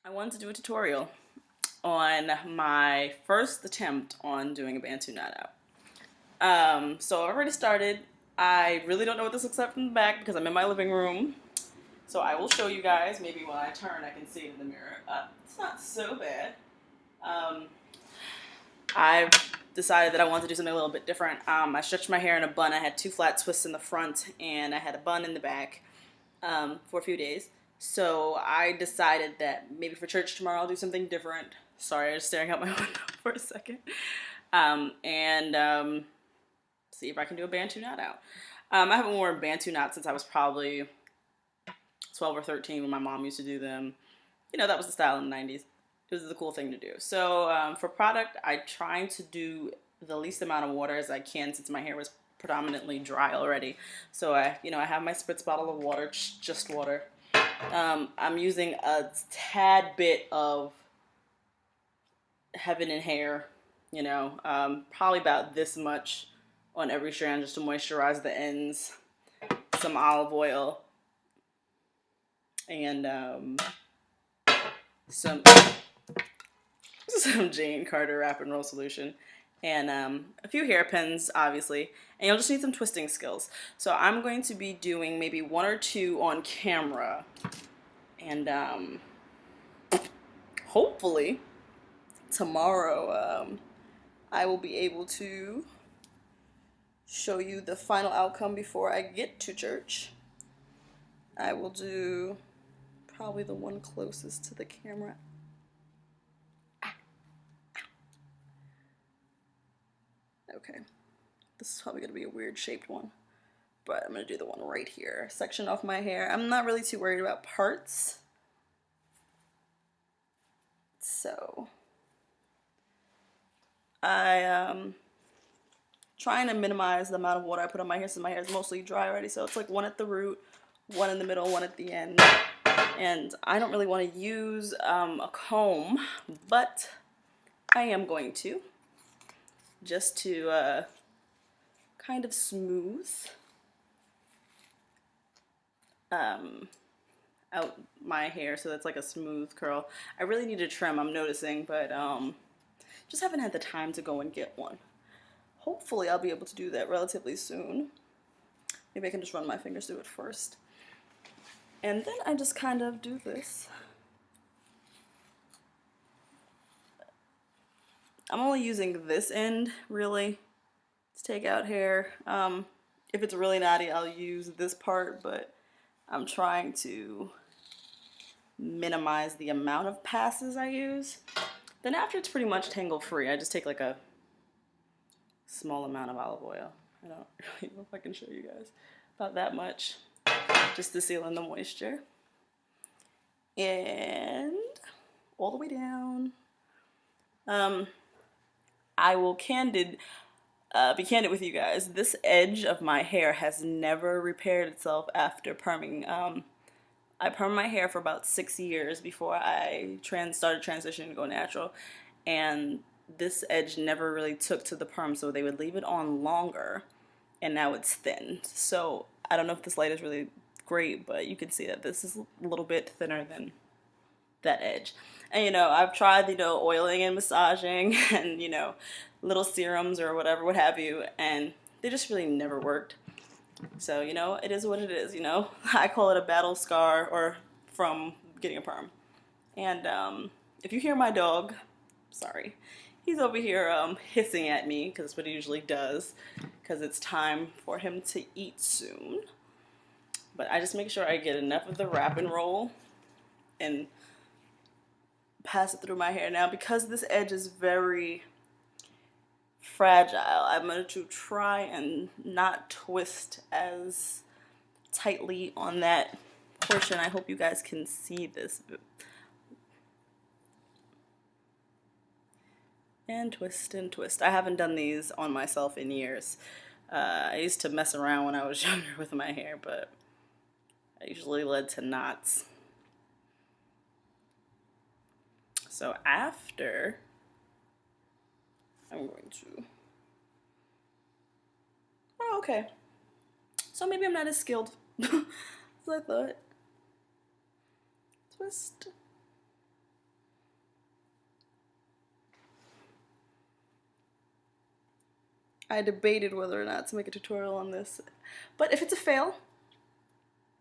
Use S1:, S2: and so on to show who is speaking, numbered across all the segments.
S1: I wanted to do a tutorial on my first attempt on doing a Bantu knot out. So I already started. I really don't know what this looks like from the back because I'm in my living room. So I will show you guys. Maybe when I turn, I can see it in the mirror. It's not so bad. Um, I've decided that I wanted to do something a little bit different. I stretched my hair in a bun. I had two flat twists in the front, and I had a bun in the back for a few days. So I decided that maybe for church tomorrow I'll do something different. Sorry, I was staring out my window for a second. And see if I can do a Bantu knot out. I haven't worn Bantu knots since I was probably 12 or 13 when my mom used to do them. You know, that was the style in the 90s. It was the cool thing to do. So for product, I'm trying to do the least amount of water as I can since my hair was predominantly dry already. So I have my spritz bottle of water, just water. I'm using a tad bit of Heaven and Hair, probably about this much on every strand just to moisturize the ends. Some olive oil and some Jane Carter Wrap and Roll solution, and a few hairpins, obviously, and you'll just need some twisting skills. So I'm going to be doing maybe one or two on camera, and hopefully tomorrow I will be able to show you the final outcome before I get to church. I will do probably the one closest to the camera. Okay, this is probably going to be a weird shaped one, but I'm going to do the one right here. Section off my hair. I'm not really too worried about parts. So I trying to minimize the amount of water I put on my hair since my hair is mostly dry already. So it's like one at the root, one in the middle, one at the end. And I don't really want to use a comb, but I am going to, just to kind of smooth out my hair so that's like a smooth curl. I really need a trim, I'm noticing, but just haven't had the time to go and get one. Hopefully I'll be able to do that relatively soon. Maybe I can just run my fingers through it first. And then I just kind of do this. I'm only using this end, really, to take out hair. If it's really knotty, I'll use this part, but I'm trying to minimize the amount of passes I use. Then after it's pretty much tangle free, I just take like a small amount of olive oil. I don't really know if I can show you guys. About that much, just to seal in the moisture. And all the way down. I will be candid with you guys. This edge of my hair has never repaired itself after perming. I permed my hair for about 6 years before I started transitioning to go natural, and this edge never really took to the perm, so they would leave it on longer, and now it's thin. So I don't know if this light is really great, but you can see that this is a little bit thinner than that edge. And I've tried oiling and massaging and little serums or whatever, what have you, and they just really never worked. So it is what it is. I call it a battle scar or from getting a perm. And if you hear my dog, sorry, he's over here hissing at me because that's what he usually does, because it's time for him to eat soon. But I just make sure I get enough of the wrap and roll and pass it through my hair. Now, because this edge is very fragile, I'm going to try and not twist as tightly on that portion. I hope you guys can see this. And twist and twist. I haven't done these on myself in years. I used to mess around when I was younger with my hair, but it usually led to knots. So after, I'm going to, oh, okay. So maybe I'm not as skilled as I thought. Twist. I debated whether or not to make a tutorial on this, but if it's a fail,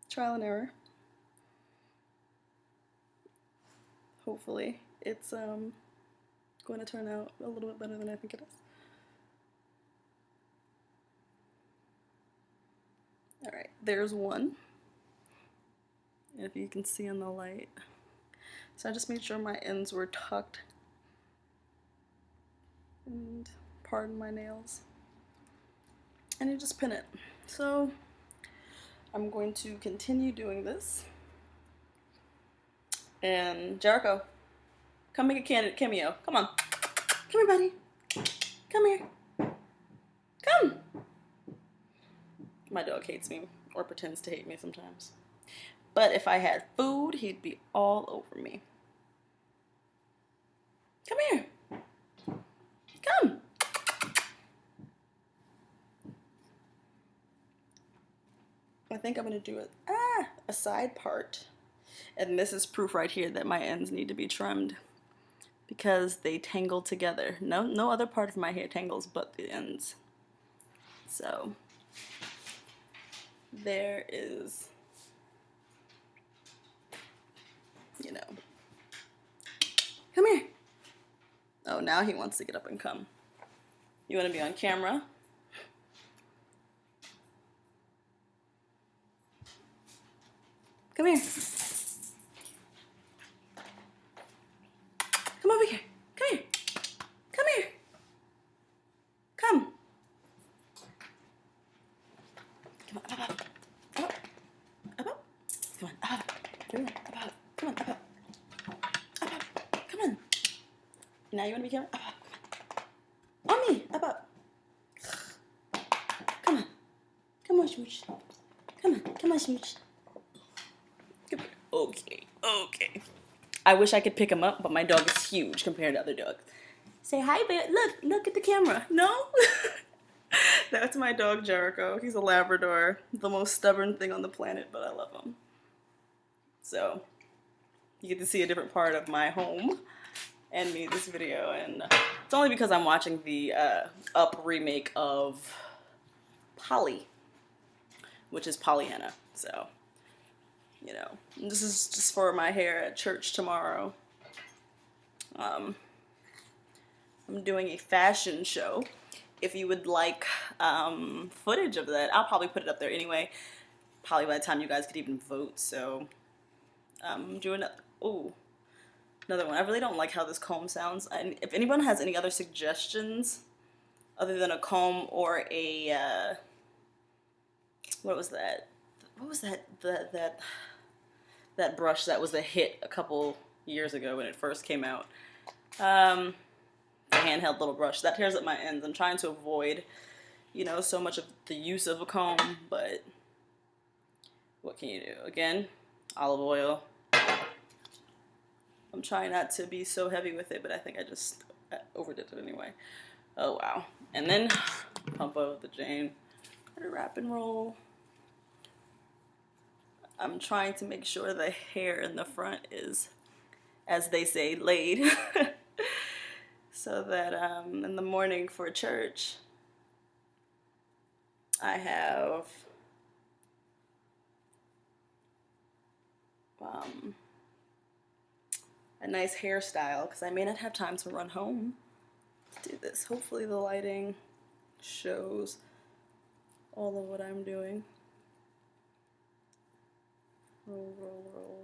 S1: trial and error. Hopefully it's going to turn out a little bit better than I think it is. Alright, there's one. If you can see in the light. So I just made sure my ends were tucked. And pardon my nails. And you just pin it. So I'm going to continue doing this. And Jericho, come make a candid cameo. Come on. Come here, buddy. Come here. Come. My dog hates me, or pretends to hate me sometimes. But if I had food, he'd be all over me. Come here. Come. I think I'm going to do a side part. And this is proof right here that my ends need to be trimmed because they tangle together. No other part of my hair tangles but the ends. So there is, you know. Come here. Oh, now he wants to get up and come. You want to be on camera? Come here. Come over here. Come here. Come here. Come. Come on, up, up. Up, up. Come on, up, up. Come on, up, up. Come on, up, up. Up, up. Come on. Now you want to be camera? Up, up. On me. Up, up. Come on. Come on, Smooch. Come on. Come on, Smooch. Okay, okay. I wish I could pick him up, but my dog is huge compared to other dogs. Say hi, babe. Look at the camera. No? That's my dog, Jericho. He's a Labrador. The most stubborn thing on the planet, but I love him. So, you get to see a different part of my home and me this video. And it's only because I'm watching the Up remake of Polly, which is Pollyanna. So, you know, this is just for my hair at church tomorrow. I'm doing a fashion show. If you would like footage of that, I'll probably put it up there anyway. Probably by the time you guys could even vote. So I'm doing another one. I really don't like how this comb sounds. And if anyone has any other suggestions other than a comb or a what was that? What was that brush that was a hit a couple years ago when it first came out? The handheld little brush that tears up my ends. I'm trying to avoid, you know, so much of the use of a comb, but what can you do? Again, olive oil. I'm trying not to be so heavy with it, but I think I just overdid it anyway. Oh wow. And then pump out the Jane. Wrap and roll. I'm trying to make sure the hair in the front is, as they say, laid. So that in the morning for church, I have a nice hairstyle, because I may not have time to run home to do this. Hopefully the lighting shows all of what I'm doing. Roll, roll, roll.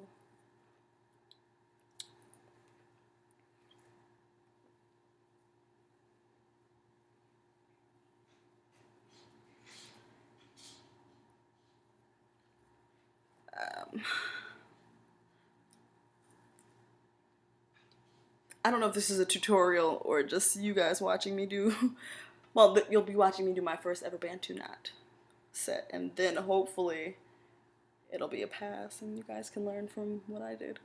S1: I don't know if this is a tutorial or just you guys watching me do, well, you'll be watching me do my first ever Bantu Knot set, and then hopefully it'll be a pass and you guys can learn from what I did.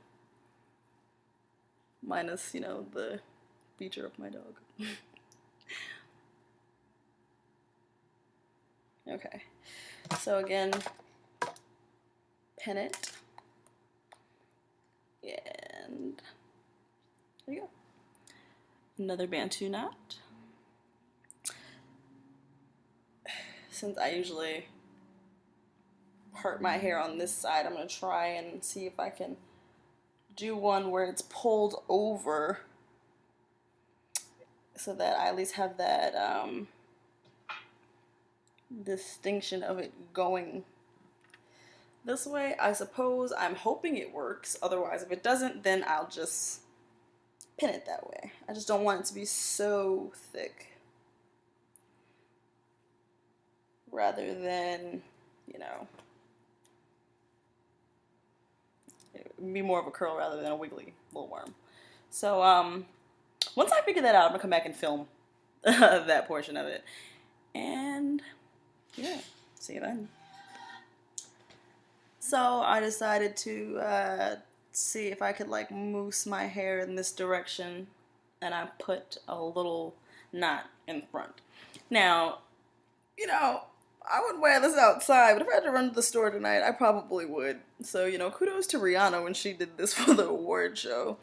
S1: Minus, you know, the feature of my dog. Okay, so again, pin it, and there you go. Another Bantu Knot. since I usually part my hair on this side, I'm going to try and see if I can do one where it's pulled over so that I at least have that distinction of it going this way. I suppose I'm hoping it works. Otherwise, if it doesn't, then I'll just pin it that way. I just don't want it to be so thick. Rather than, you know, be more of a curl rather than a wiggly little worm. So, once I figure that out, I'm gonna come back and film that portion of it. And yeah, see you then. So I decided to see if I could like mousse my hair in this direction, and I put a little knot in front. Now, you know, I would wear this outside, but if I had to run to the store tonight, I probably would. So, you know, kudos to Rihanna when she did this for the award show.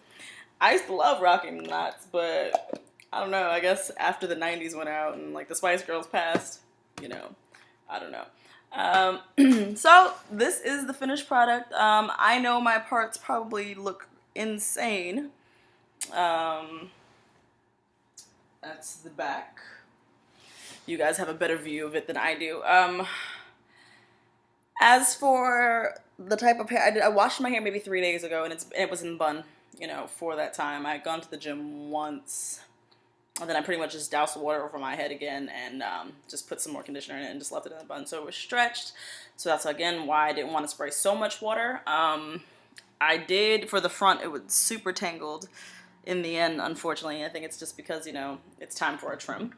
S1: I used to love rocking knots, but I don't know, I guess after the 90s went out and like the Spice Girls passed, you know, I don't know. So this is the finished product. I know my parts probably look insane. That's the back. You guys have a better view of it than I do. As for the type of hair, I washed my hair maybe 3 days ago, and it was in bun. You know, for that time, I had gone to the gym once, and then I pretty much just doused the water over my head again, and just put some more conditioner in it, and just left it in the bun, so it was stretched. So that's again why I didn't want to spray so much water. I did for the front; it was super tangled. In the end, unfortunately, I think it's just because, you know, it's time for a trim,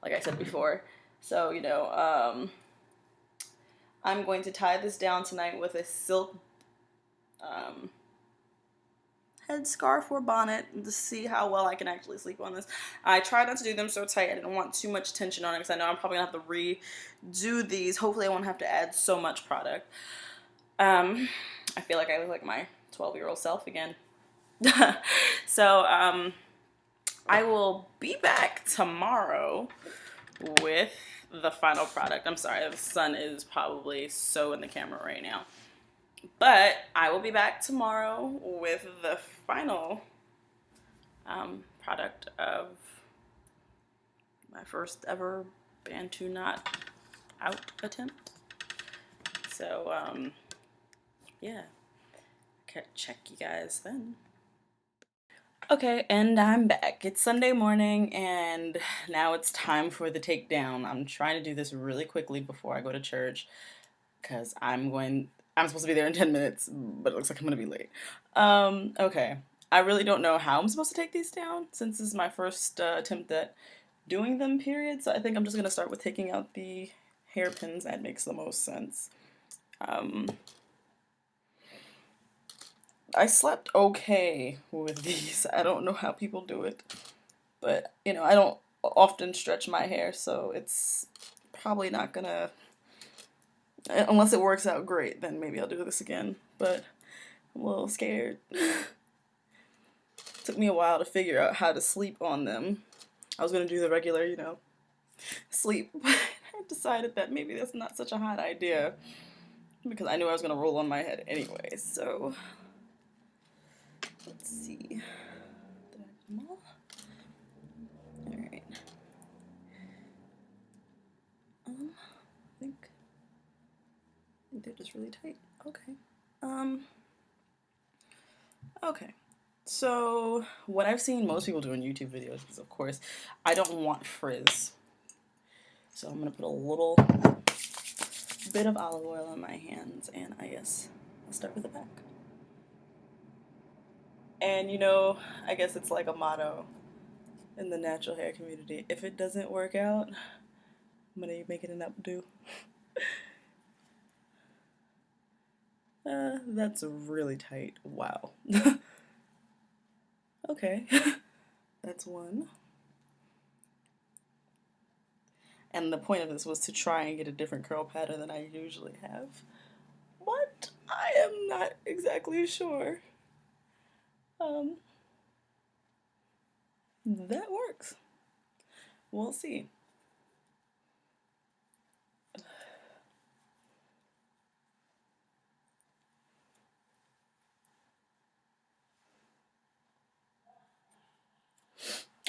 S1: like I said before. So, you know, I'm going to tie this down tonight with a silk headscarf or bonnet to see how well I can actually sleep on this. I tried not to do them so tight. I didn't want too much tension on it because I know I'm probably going to have to redo these. Hopefully I won't have to add so much product. I feel like I look like my 12-year-old self again. So, I will be back tomorrow with the final product. I'm sorry, the sun is probably so in the camera right now. But I will be back tomorrow with the final product of my first ever Bantu Knot out attempt. So, yeah. Check you guys then. Okay, and I'm back. It's Sunday morning, and now it's time for the takedown. I'm trying to do this really quickly before I go to church, because I'm supposed to be there in 10 minutes, but it looks like I'm going to be late. Okay. I really don't know how I'm supposed to take these down, since this is my first attempt at doing them, period. So I think I'm just going to start with taking out the hairpins. That makes the most sense. I slept okay with these. I don't know how people do it. But, you know, I don't often stretch my hair, so it's probably not gonna... Unless it works out great, then maybe I'll do this again. But I'm a little scared. Took me a while to figure out how to sleep on them. I was gonna do the regular, you know, sleep. But I decided that maybe that's not such a hot idea, because I knew I was gonna roll on my head anyway, so... Let's see. Did I do them all? Alright. I think they're just really tight. Okay. Okay. So what I've seen most people do in YouTube videos is, of course, I don't want frizz. So I'm gonna put a little bit of olive oil on my hands, and I guess I'll start with the back. And you know, I guess it's like a motto in the natural hair community. If it doesn't work out, I'm gonna make it an updo. That's really tight. Wow. Okay. That's one. And the point of this was to try and get a different curl pattern than I usually have. But I am not exactly sure. That works. We'll see.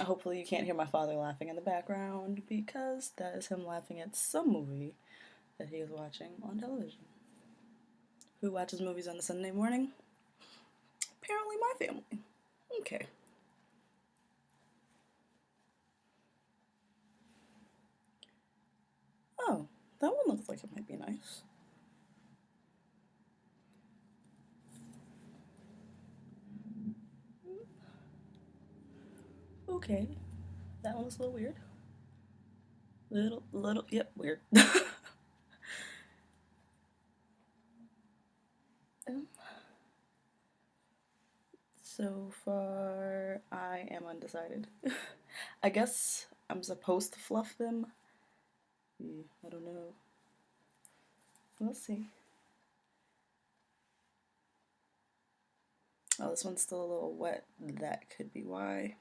S1: Hopefully you can't hear my father laughing in the background because that is him laughing at some movie that he is watching on television. Who watches movies on a Sunday morning? Apparently my family. Okay. Oh, that one looks like it might be nice. Okay. That one looks a little weird. Yep, weird. So far, I am undecided. I guess I'm supposed to fluff them. I don't know. We'll see. Oh, this one's still a little wet. That could be why.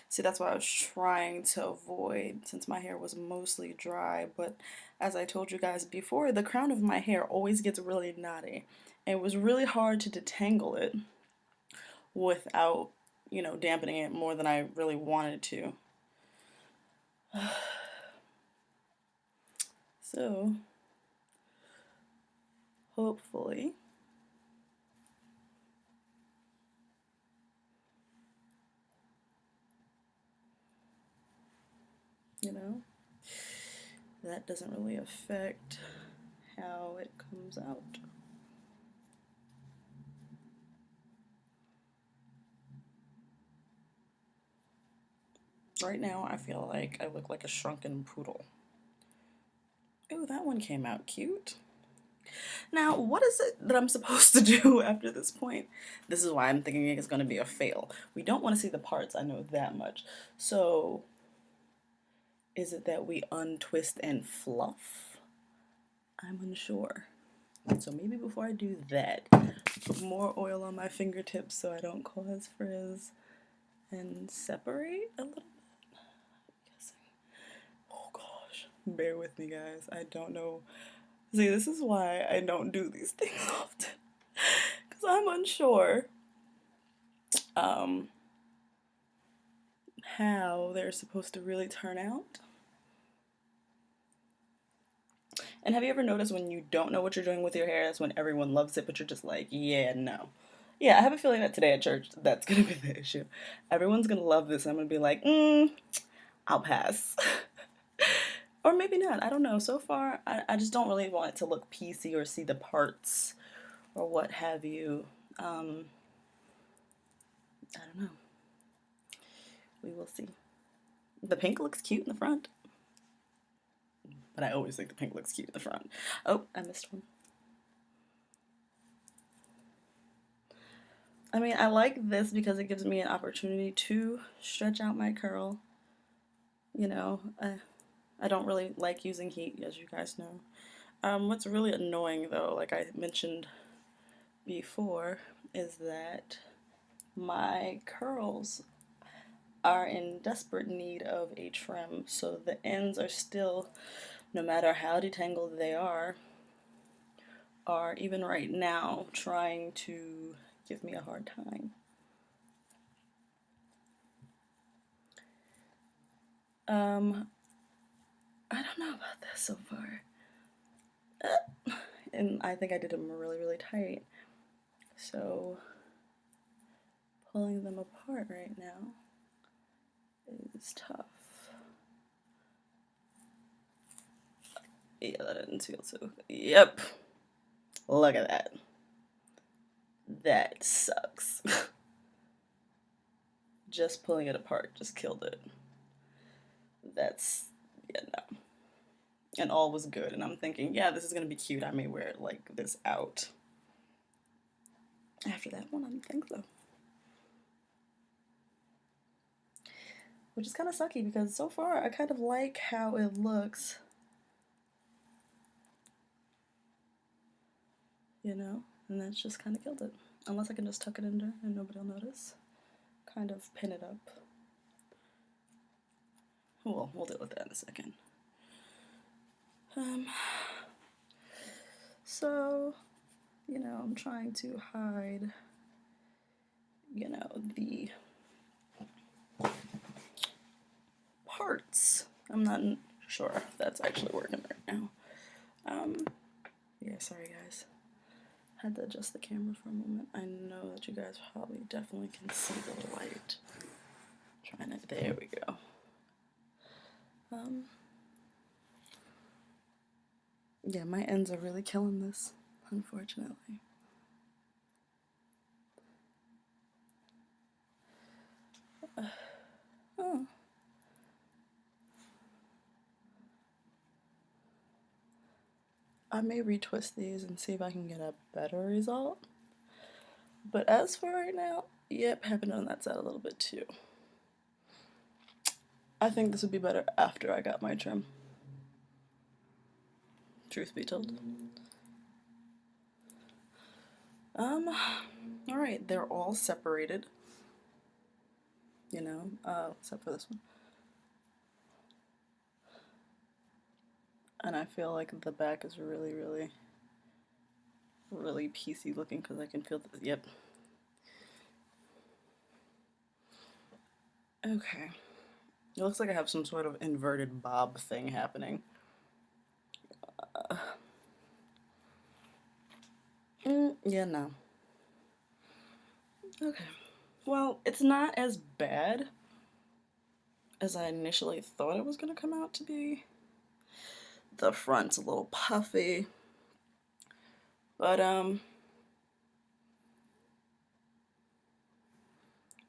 S1: See, that's what I was trying to avoid since my hair was mostly dry. But as I told you guys before, the crown of my hair always gets really knotty. And it was really hard to detangle it without, dampening it more than I really wanted to. So, hopefully, that doesn't really affect how it comes out. Right now, I feel like I look like a shrunken poodle. Ooh, that one came out cute. Now, what is it that I'm supposed to do after this point? This is why I'm thinking it's going to be a fail. We don't want to see the parts, I know that much. So, is it that we untwist and fluff? I'm unsure. So maybe before I do that, put more oil on my fingertips so I don't cause frizz and separate a little bit. I'm guessing. Oh gosh, bear with me guys. I don't know. See, this is why I don't do these things often. Because I'm unsure how they're supposed to really turn out. And have you ever noticed when you don't know what you're doing with your hair, that's when everyone loves it, but you're just like, yeah, no. Yeah, I have a feeling that today at church, that's going to be the issue. Everyone's going to love this. I'm going to be like, I'll pass. Or maybe not. I don't know. So far, I just don't really want it to look PC or see the parts or what have you. I don't know. We will see. The pink looks cute in the front. But I always think the pink looks cute in the front. Oh, I missed one. I mean, I like this because it gives me an opportunity to stretch out my curl. I don't really like using heat, as you guys know. What's really annoying, though, like I mentioned before, is that my curls are in desperate need of a trim, so the ends are still, no matter how detangled they are even right now trying to give me a hard time. I don't know about this so far. And I think I did them really, really tight. So pulling them apart right now is tough. Yeah, that didn't feel so. Yep. Look at that. That sucks. Just pulling it apart just killed it. Yeah, no. And all was good. And I'm thinking, yeah, this is going to be cute. I may wear it like this out. After that one, I don't think so. Which is kind of sucky because so far I kind of like how it looks. And that's just kind of killed it. Unless I can just tuck it under and nobody will notice. Kind of pin it up. Well, we'll deal with that in a second. So, I'm trying to hide, the parts. I'm not sure if that's actually working right now. Yeah, sorry guys. Had to adjust the camera for a moment. I know that you guys probably definitely can see the light. Trying it. There we go. Yeah, my ends are really killing this, unfortunately. Oh. I may retwist these and see if I can get a better result. But as for right now, yep, happened on that side a little bit too. I think this would be better after I got my trim. Truth be told. Alright, they're all separated. You know, except for this one. And I feel like the back is really, really, really piecey looking because I can feel this. Yep. Okay. It looks like I have some sort of inverted bob thing happening. Yeah, no. Okay. Well, it's not as bad as I initially thought it was going to come out to be. The front's a little puffy. But,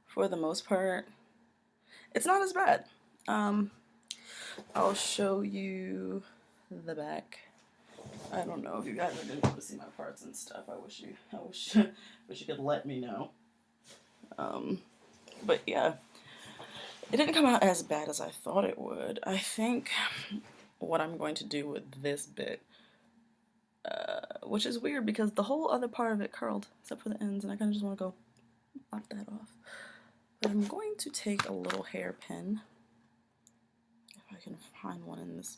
S1: for the most part, it's not as bad. I'll show you the back. I don't know if you guys are able to see my parts and stuff. I wish you could let me know. But yeah, it didn't come out as bad as I thought it would. I think what I'm going to do with this bit, which is weird because the whole other part of it curled except for the ends, and I kind of just want to go lop that off. But I'm going to take a little hairpin, if I can find one in this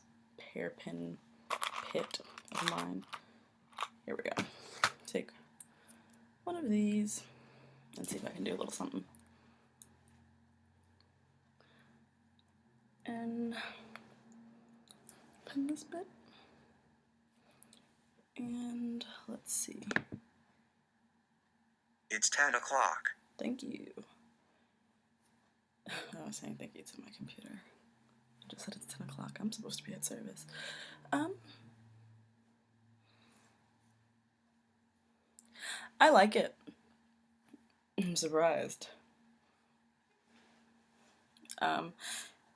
S1: hairpin pit of mine. Here we go. Take one of these and see if I can do a little something. And pin this bit. And let's see.
S2: It's 10 o'clock.
S1: Thank you. I was saying thank you to my computer. I just said it's 10 o'clock. I'm supposed to be at service. I like it. I'm surprised.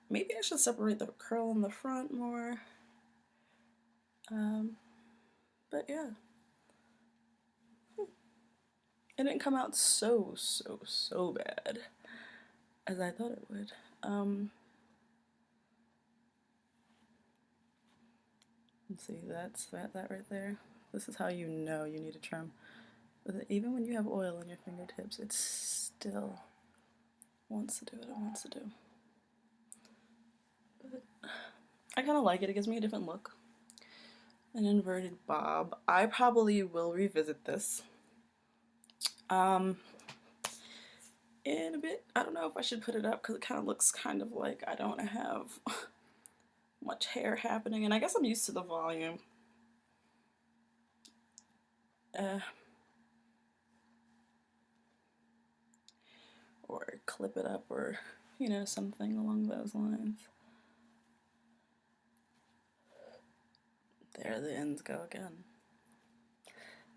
S1: Maybe I should separate the curl in the front more. But yeah. It didn't come out so bad as I thought it would. Let's see, that's that right there. This is how you know you need a trim. But even when you have oil on your fingertips, it still wants to do what it wants to do. But I kind of like it. It gives me a different look. An inverted bob. I probably will revisit this. In a bit. I don't know if I should put it up because it kind of looks kind of like I don't have much hair happening, and I guess I'm used to the volume. Or clip it up, or you know, something along those lines. There the ends go again.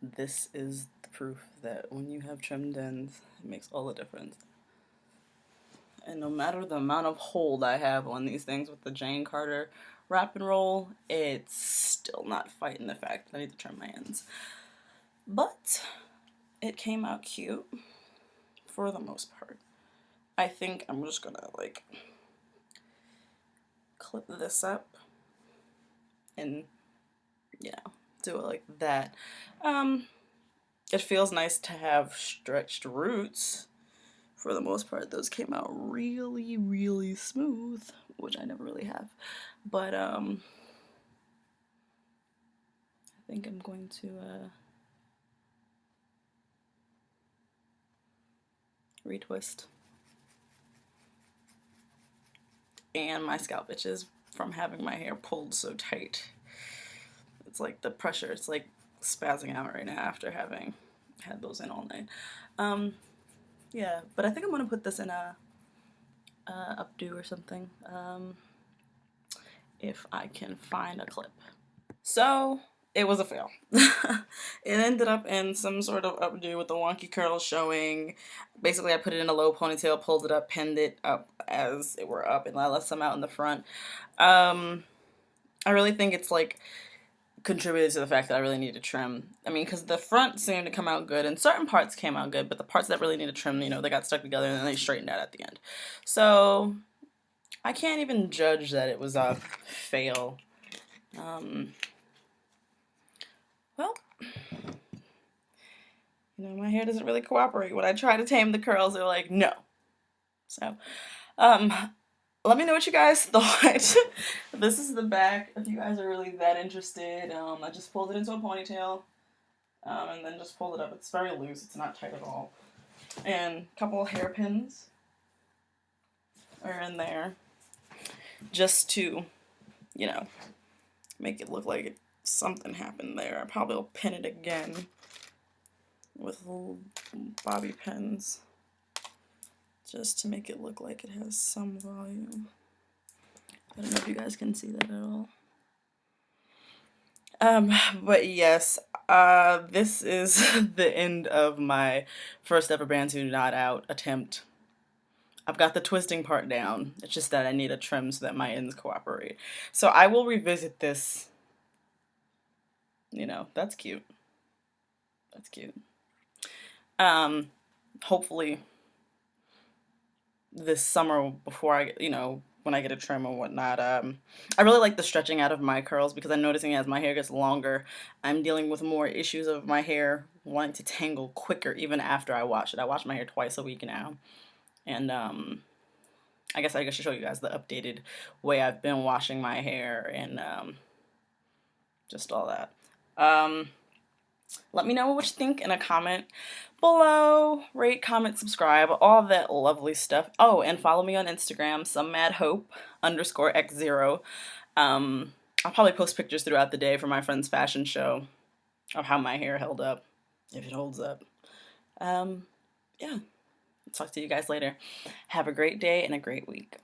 S1: This is the proof that when you have trimmed ends, it makes all the difference. And no matter the amount of hold I have on these things with the Jane Carter wrap and roll, it's still not fighting the fact that I need to trim my ends. But it came out cute for the most part. I think I'm just gonna like clip this up and you know, do it like that. It feels nice to have stretched roots. For the most part, those came out really smooth, which I never really have. But I think I'm going to retwist. and my scalp itches from having my hair pulled so tight. It's like the pressure, it's like spazzing out right now after having had those in all night. Yeah, but I think I'm gonna put this in a updo or something, if I can find a clip. So it was a fail. It ended up in some sort of updo with the wonky curls showing. Basically, I put it in a low ponytail, pulled it up, pinned it up as it were up, and I left some out in the front. I really think it's like contributed to the fact that I really need to trim. I mean, because the front seemed to come out good, and certain parts came out good, but the parts that really need to trim, you know, they got stuck together and then they straightened out at the end. So I can't even judge that it was a fail. Well, you know, my hair doesn't really cooperate. When I try to tame the curls, they're like, no. So, let me know what you guys thought. This is the back, if you guys are really that interested. I just pulled it into a ponytail, and then just pulled it up. It's very loose, it's not tight at all. And a couple of hairpins are in there, just to, you know, make it look like something happened there. I probably will pin it again with little bobby pins, just to make it look like it has some volume. I don't know if you guys can see that at all. But yes, this is the end of my first ever Bantu Knot out attempt. I've got the twisting part down. It's just that I need a trim so that my ends cooperate. So I will revisit this. You know, that's cute. That's cute. Hopefully this summer before I, you know, when I get a trim or whatnot. I really like the stretching out of my curls because I'm noticing as my hair gets longer, I'm dealing with more issues of my hair wanting to tangle quicker even after I wash it. I wash my hair twice a week now. And I guess I should show you guys the updated way I've been washing my hair and just all that. Let me know what you think in a comment below. Rate, comment, subscribe, all that lovely stuff. Oh, and follow me on Instagram, somemadhope_x0. I'll probably post pictures throughout the day for my friend's fashion show of how my hair held up, if it holds up. Yeah. Talk to you guys later. Have a great day and a great week.